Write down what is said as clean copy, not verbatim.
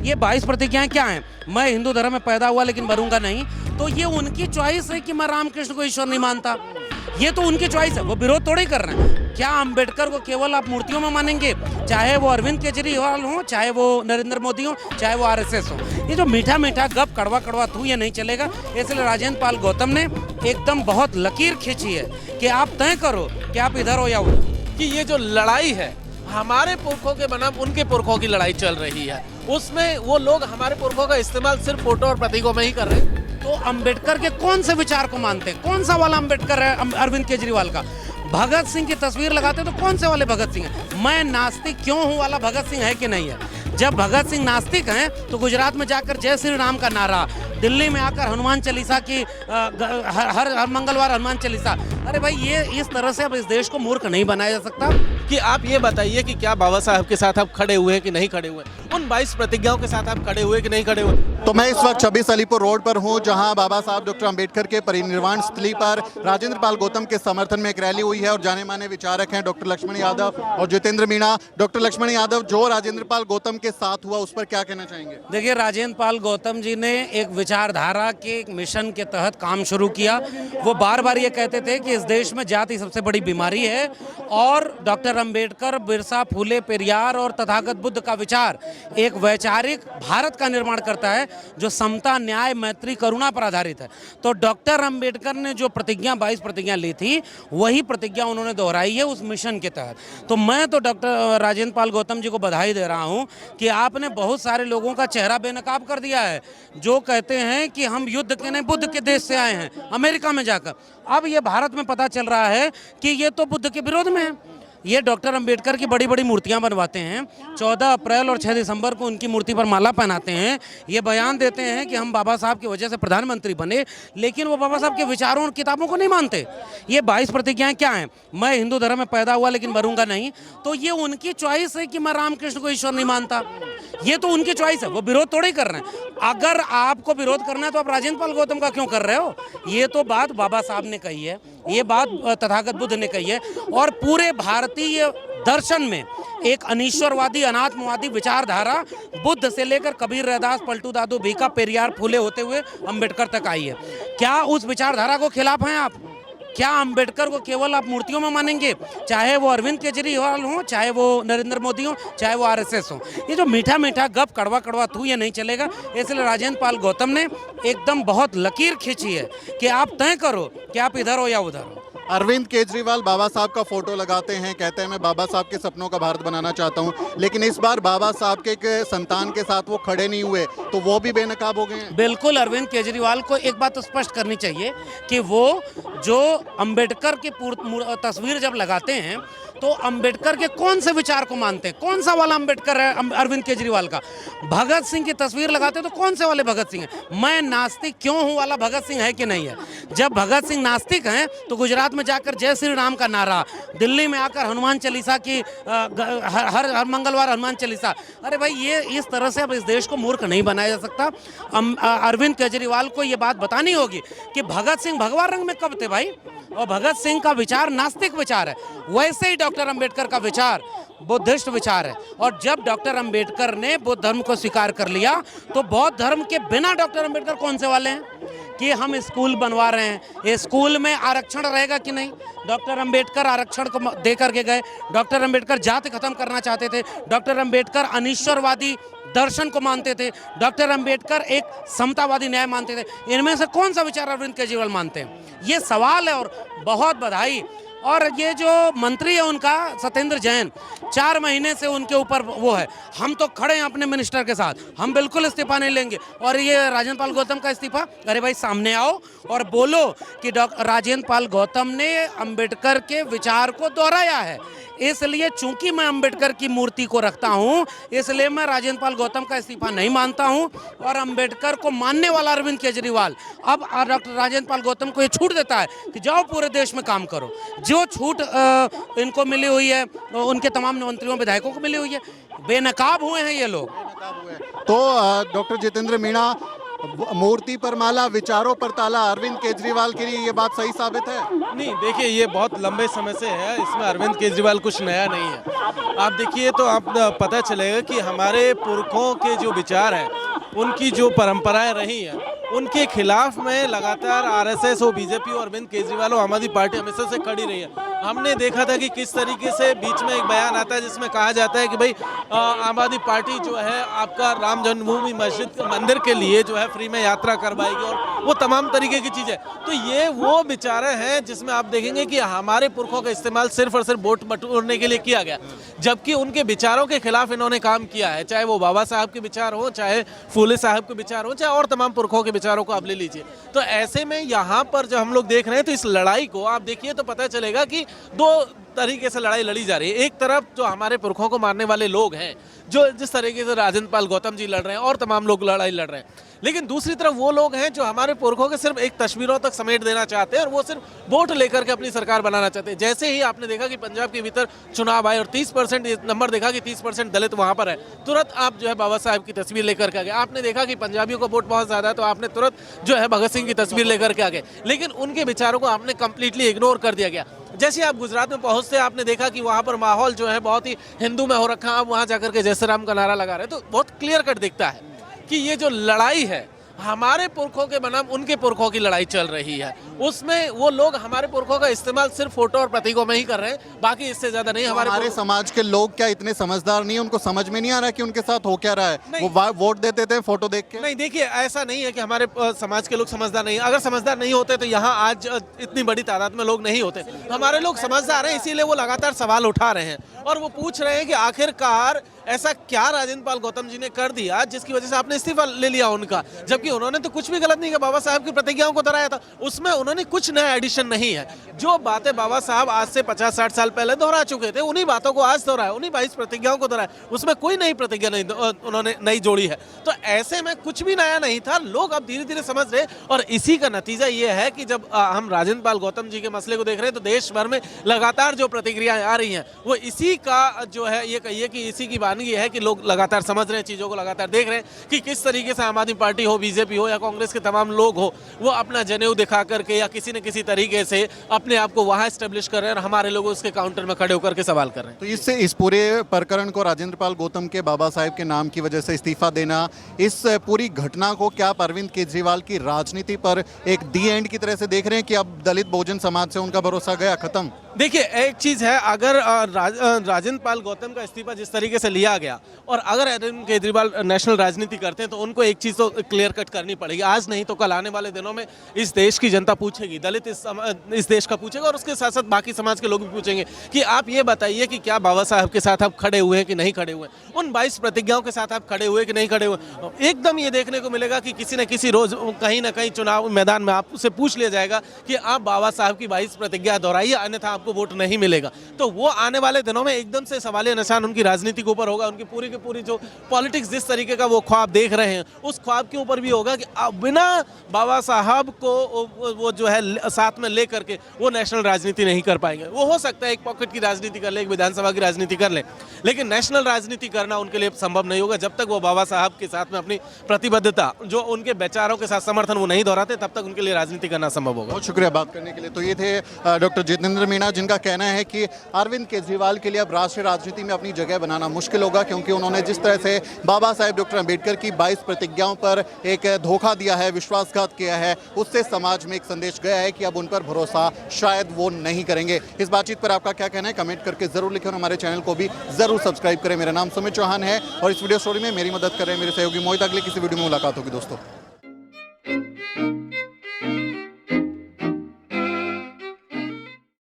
ये 22 प्रतिज्ञाएं क्या हैं? मैं हिंदू धर्म में पैदा हुआ लेकिन मरूंगा नहीं। तो ये उनकी चॉइस है कि मैं रामकृष्ण को ईश्वर नहीं मानता, ये तो उनकी चॉइस है, वो विरोध थोड़ी कर रहे हैं। क्या अंबेडकर को केवल आप मूर्तियों में मानेंगे? चाहे वो अरविंद केजरीवाल हो, चाहे वो नरेंद्र मोदी हो, चाहे वो आरएसएस हो। ये जो मीठा मीठा गप कड़वा कड़वा थू ये नहीं चलेगा। इसलिए राजेंद्र पाल गौतम ने एकदम बहुत लकीर खींची है कि आप तय करो कि आप इधर हो या उधर। कि ये जो लड़ाई है हमारे पुरखों के बनाम उनके पुरखों की लड़ाई चल रही है, उसमें वो लोग हमारे पुरखों का इस्तेमाल सिर्फ फोटो और प्रतीकों में ही कर रहे हैं। तो अंबेडकर के कौन से विचार को मानते हैं? कौन सा वाला अंबेडकर है अरविंद केजरीवाल का? भगत सिंह की तस्वीर लगाते तो कौन से वाले भगत सिंह है? मैं नास्तिक क्यों हूँ वाला भगत सिंह है कि नहीं है? जब भगत सिंह नास्तिक हैं तो गुजरात में जाकर जय श्री राम का नारा, दिल्ली में आकर हनुमान चालीसा की हर मंगलवार हनुमान चालीसा। अरे भाई, ये इस तरह से अब इस देश को मूर्ख नहीं बनाया जा सकता। कि आप ये बताइए कि क्या बाबा साहब के साथ आप खड़े हुए कि नहीं खड़े हुए, उन 22 प्रतिज्ञाओं के साथ आप खड़े हुए कि नहीं खड़े हुए? तो मैं इस वक्त 26 अलीपुर रोड पर हूं, जहां बाबा साहब डॉक्टर अंबेडकर के परिनिर्वाण स्थली पर राजेंद्र पाल गौतम के समर्थन में एक रैली हुई है और जाने माने विचारक हैं डॉक्टर लक्ष्मण यादव और जितेंद्र मीणा। डॉक्टर लक्ष्मण यादव, जो राजेंद्र पाल गौतम के साथ हुआ उस पर क्या कहना चाहेंगे? देखिए, राजेंद्र पाल गौतम जी ने एक विचारधारा के एक मिशन के तहत काम शुरू किया। वो बार बार ये कहते थे कि इस देश में जाति सबसे बड़ी बीमारी है और डॉक्टर अंबेडकर, बिरसा, फूले, पेरियार और तथागत बुद्ध का विचार एक वैचारिक भारत का निर्माण करता है जो समता, न्याय, मैत्री, करुणा पर आधारित है। तो डॉक्टर अंबेडकर ने जो प्रतिज्ञा 22 प्रतिज्ञा ली थी वही प्रतिज्ञा उन्होंने दोहराई है उस मिशन के तहत। तो मैं तो डॉक्टर राजेंद्र पाल गौतम जी को बधाई दे रहा हूं कि आपने बहुत सारे लोगों का चेहरा बेनकाब कर दिया है जो कहते हैं कि हम युद्ध के नहीं बुद्ध के देश से आए हैं अमेरिका में जाकर। अब ये भारत में पता चल रहा है कि ये तो बुद्ध के विरोध में है। ये डॉक्टर अंबेडकर की बड़ी बड़ी मूर्तियां बनवाते हैं, 14 अप्रैल और 6 दिसंबर को उनकी मूर्ति पर माला पहनाते हैं, ये बयान देते हैं कि हम बाबा साहब की वजह से प्रधानमंत्री बने, लेकिन वो बाबा साहब के विचारों और किताबों को नहीं मानते। ये 22 प्रतिज्ञाएं क्या हैं? मैं हिंदू धर्म में पैदा हुआ लेकिन मरूंगा नहीं। तो ये उनकी चॉइस है कि मैं रामकृष्ण को ईश्वर नहीं मानता, ये तो उनकी चॉइस है, वो विरोध थोड़ी कर रहे हैं। अगर आपको विरोध करना है तो आप राजेंद्र पाल गौतम का क्यों कर रहे हो? ये तो बात बाबा साहब ने कही है, ये बात तथागत बुद्ध ने कही है और पूरे भारतीय दर्शन में एक अनीश्वरवादी, अनात्मवादी विचारधारा बुद्ध से लेकर कबीर, रैदास, पलटू दादू, भीखा, पेरियार, फूले होते हुए अंबेडकर तक आई है। क्या उस विचारधारा को खिलाफ हैं आप? क्या अंबेडकर को केवल आप मूर्तियों में मानेंगे? चाहे वो अरविंद केजरीवाल हो, चाहे वो नरेंद्र मोदी हो, चाहे वो आरएसएस हो। ये जो मीठा मीठा गप कड़वा कड़वा थू ये नहीं चलेगा। इसलिए राजेंद्र पाल गौतम ने एकदम बहुत लकीर खींची है कि आप तय करो कि आप इधर हो या उधर हो। अरविंद केजरीवाल बाबा साहब का फोटो लगाते हैं, कहते हैं मैं बाबा साहब के सपनों का भारत बनाना चाहता हूं, लेकिन इस बार बाबा साहब के एक संतान के साथ वो खड़े नहीं हुए, तो वो भी बेनकाब हो गए हैं। बिल्कुल, अरविंद केजरीवाल को एक बात तो स्पष्ट करनी चाहिए कि वो जो अंबेडकर की तस्वीर जब लगाते हैं तो अंबेडकर के कौन से विचार को मानते हैं? कौन सा वाला अंबेडकर है अरविंद केजरीवाल का? भगत सिंह की तस्वीर लगाते तो कौन से वाले भगत सिंह है? मैं नास्तिक क्यों हूँ वाला भगत सिंह है कि नहीं है? जब भगत सिंह नास्तिक हैं तो गुजरात में जाकर जय श्री राम का नारा, दिल्ली में आकर हनुमान चालीसा की हर मंगलवार हनुमान चालीसा। अरे भाई, ये इस तरह से अब इस देश को मूर्ख नहीं बनाया जा सकता। अरविंद केजरीवाल को ये बात बतानी होगी कि भगत सिंह भगवा रंग में कब थे भाई, और भगत सिंह का विचार नास्तिक विचार है, वैसे ही डॉक्टर अंबेडकर का विचार बुद्धिस्ट विचार है। और जब डॉक्टर अंबेडकर ने बुद्ध धर्म को स्वीकार कर लिया तो बौद्ध धर्म के बिना डॉक्टर अंबेडकर कौन से वाले हैं कि हम स्कूल बनवा रहे हैं? ये स्कूल में आरक्षण रहेगा कि नहीं? डॉक्टर अंबेडकर आरक्षण को दे करके गए। डॉक्टर अंबेडकर जाति खत्म करना चाहते थे। डॉक्टर अंबेडकर अनीश्वरवादी दर्शन को मानते थे। डॉक्टर अंबेडकर एक समतावादी न्याय मानते थे। इनमें से कौन सा विचार अरविंद केजरीवाल मानते हैं? ये सवाल है और बहुत बधाई। और ये जो मंत्री है उनका सत्येंद्र जैन, 4 महीने से उनके ऊपर वो है, हम तो खड़े हैं अपने मिनिस्टर के साथ, हम बिल्कुल इस्तीफा नहीं लेंगे। और ये राजेंद्र पाल गौतम का इस्तीफा, अरे भाई सामने आओ और बोलो कि राजेंद्र पाल गौतम ने अंबेडकर के विचार को दोहराया है। इसलिए चूंकि मैं अंबेडकर की मूर्ति को रखता हूं, इसलिए मैं राजेंद्र पाल गौतम का इस्तीफा नहीं मानता हूं। और अंबेडकर को मानने वाला अरविंद केजरीवाल अब डॉक्टर राजेंद्र पाल गौतम को ये छूट देता है कि जाओ पूरे देश में काम करो। जो छूट इनको मिली हुई है, उनके तमाम मंत्रियों विधायकों को मिली हुई है, बेनकाब हुए हैं ये लोग। तो डॉक्टर जितेंद्र मीणा, मूर्ति पर माला, विचारों पर ताला, अरविंद केजरीवाल के लिए ये बात सही साबित है? नहीं, देखिए ये बहुत लंबे समय से है, इसमें अरविंद केजरीवाल कुछ नया नहीं है। आप देखिए तो आप पता चलेगा कि हमारे पुरखों के जो विचार हैं, उनकी जो परंपराएं रही हैं, उनके खिलाफ में लगातार आरएसएस और बीजेपी और अरविंद केजरीवाल और आम आदमी पार्टी हमेशा से खड़ी रही है। हमने देखा था कि किस तरीके से बीच में एक बयान आता है जिसमें कहा जाता है कि भाई आम आदमी पार्टी जो है आपका राम जन्मभूमि मस्जिद मंदिर के लिए जो है फ्री में यात्रा करवाएगी और वो तमाम तरीके की चीज़ें। तो ये वो विचारें हैं जिसमें आप देखेंगे कि हमारे पुरखों का इस्तेमाल सिर्फ और सिर्फ वोट बटोरने के लिए किया गया, जबकि उनके विचारों के खिलाफ इन्होंने काम किया है। चाहे वो बाबा साहब के विचार हो, चाहे फूले साहब के विचार हो, चाहे और तमाम पुरखों के विचारों को आप ले लीजिए। तो ऐसे में यहाँ पर जब हम लोग देख रहे हैं तो इस लड़ाई को आप देखिए तो पता चलेगा कि दो तरीके से लड़ाई लड़ी जा रही है। एक तरफ जो हमारे पुरखों को मारने वाले लोग हैं, जो जिस तरीके से राजेंद्र पाल गौतम जी लड़ रहे हैं और तमाम लोग लड़ाई लड़ रहे हैं, लेकिन दूसरी तरफ वो लोग हैं जो हमारे पुरखों के सिर्फ एक तस्वीरों तक समेट देना चाहते हैं और वो सिर्फ वोट लेकर के अपनी सरकार बनाना चाहते हैं। जैसे ही आपने देखा कि पंजाब के भीतर चुनाव आए और 30% नंबर देखा कि 30% दलित वहां पर है, तुरंत आप जो है बाबा साहब की तस्वीर लेकर के आ गए। आपने देखा कि पंजाबियों का वोट बहुत ज्यादा है तो आपने तुरंत जो है भगत सिंह की तस्वीर लेकर के आ गए, लेकिन उनके विचारों को आपने कंप्लीटली इग्नोर कर दिया गया। जैसे आप गुजरात में पहुंचते आपने देखा कि वहां पर माहौल जो है बहुत ही हिंदू में हो रखा है। आप वहां जाकर के जय श्री राम का नारा लगा रहे हैं तो बहुत क्लियर कट दिखता है कि ये जो लड़ाई है हमारे पुरखों के बनाम उनके पुरखों की लड़ाई चल रही है। उसमें वो लोग हमारे पुरखों का इस्तेमाल सिर्फ फोटो और प्रतीकों में ही कर रहे हैं, बाकी इससे ज्यादा नहीं। हमारे समाज के लोग क्या इतने समझदार नहीं है? उनको समझ में नहीं आ रहा कि उनके साथ हो क्या रहा है? वो वोट देते थे फोटो देख के? नहीं, देखिए ऐसा नहीं है कि हमारे समाज के लोग समझदार नहीं। अगर समझदार नहीं होते तो यहाँ आज इतनी बड़ी तादाद में लोग नहीं होते। हमारे लोग समझदार हैं, इसीलिए वो लगातार सवाल उठा रहे हैं और वो पूछ रहे हैं कि आखिरकार ऐसा क्या राजेंद्र पाल गौतम जी ने कर दिया जिसकी वजह से आपने इस्तीफा ले लिया उनका, जबकि उन्होंने तो कुछ भी गलत नहीं किया। बाबा साहब की प्रतिज्ञाओं को दोहराया था, उसमें उन्होंने कुछ नया एडिशन नहीं है। जो बातें बाबा साहब आज से 50-60 साल पहले दोहरा चुके थे, उन्हीं बातों को आज दोहराया, उन्हीं 22 प्रतिज्ञाओं को दोहराया। उसमें कोई नई प्रतिज्ञा नहीं उन्होंने नई जोड़ी है। तो ऐसे में कुछ भी नया नहीं था। लोग अब धीरे धीरे समझ रहे और इसी का नतीजा ये है कि जब हम राजेंद्र पाल गौतम जी के मसले को देख रहे हैं तो देश भर में लगातार जो प्रतिक्रियाएं आ रही हैं वो इसी का जो है, ये कहिए कि इसी की वानगी है कि लोग लगातार समझ रहे हैं, चीजों को लगातार देख रहे हैं कि किस तरीके से आम आदमी पार्टी हो, बीजेपी हो या कांग्रेस के तमाम लोग हो, वो अपना जनेऊ दिखा करके या किसी न किसी तरीके से अपने आप को वहां एस्टेब्लिश कर रहे हैं और हमारे लोग उसके काउंटर में खड़े होकर के सवाल कर रहे हैं। तो इससे इस पूरे प्रकरण को राजेंद्र पाल गौतम के बाबा साहेब के नाम की वजह से इस्तीफा देना, इस पूरी घटना को क्या आप अरविंद केजरीवाल की राजनीति पर एक दी एंड की तरह से देख रहे हैं कि अब दलित बहुजन समाज से उनका भरोसा गया, खत्म? देखिए एक चीज है, अगर राजेंद्र पाल गौतम का इस्तीफा जिस तरीके से लिया गया और अगर अरविंद केजरीवाल नेशनल राजनीति करते हैं तो उनको एक चीज तो क्लियर कट करनी पड़ेगी। आज नहीं तो कल आने वाले दिनों में इस देश की जनता पूछेगी, दलित इस देश का पूछेगा और उसके साथ साथ बाकी समाज के लोग भी पूछेंगे कि आप ये बताइए कि क्या बाबा साहब के साथ आप खड़े हुए हैं कि नहीं खड़े हुए, उन 22 प्रतिज्ञाओं के साथ आप खड़े हुए कि नहीं खड़े हुए। एकदम ये देखने को मिलेगा कि किसी न किसी रोज कहीं ना कहीं चुनाव मैदान में आपसे पूछ लिया जाएगा कि आप बाबा साहब की 22 प्रतिज्ञा दोहराइए, अन्यथा आपको वोट नहीं मिलेगा। तो वो आने वाले दिनों में एकदम से सवालिया निशान उनकी राजनीति के ऊपर होगा। उनकी पूरी की पूरी जो पॉलिटिक्स जिस तरीके का वो ख्वाब देख रहे हैं उस ख्वाब के ऊपर भी होगा कि बिना बाबा साहब को वो जो है साथ में ले करके वो नेशनल राजनीति नहीं कर पाएंगे। वो हो सकता है एक पॉकेट की राजनीति कर ले, एक विधानसभा की राजनीति कर ले, लेकिन नेशनल राजनीति करना उनके लिए संभव नहीं होगा जब तक वो बाबा साहब के साथ में अपनी प्रतिबद्धता, जो उनके विचारों के साथ समर्थन वो नहीं दोहराते, तब तक उनके लिए राजनीति करना संभव होगा। बहुत शुक्रिया बात करने के लिए। तो ये थे डॉक्टर जितेंद्र मीणा, जिनका कहना है कि अरविंद केजरीवाल के लिए अब राष्ट्रीय राजनीति में अपनी जगह बनाना मुश्किल होगा, क्योंकि उन्होंने जिस तरह से बाबा साहेब डॉक्टर अंबेडकर की 22 प्रतिज्ञाओं पर एक धोखा दिया है, विश्वासघात किया है, उससे समाज में एक संदेश गया है कि अब उन पर भरोसा शायद वो नहीं करेंगे। इस बातचीत पर आपका क्या कहना है कमेंट करके जरूर लिखें और हमारे चैनल को भी जरूर सब्सक्राइब करें। मेरा नाम सुमित चौहान है और इस वीडियो स्टोरी में मेरी मदद कर रहे हैं मेरे सहयोगी मोहित। अगले किसी वीडियो में मुलाकात होगी दोस्तों।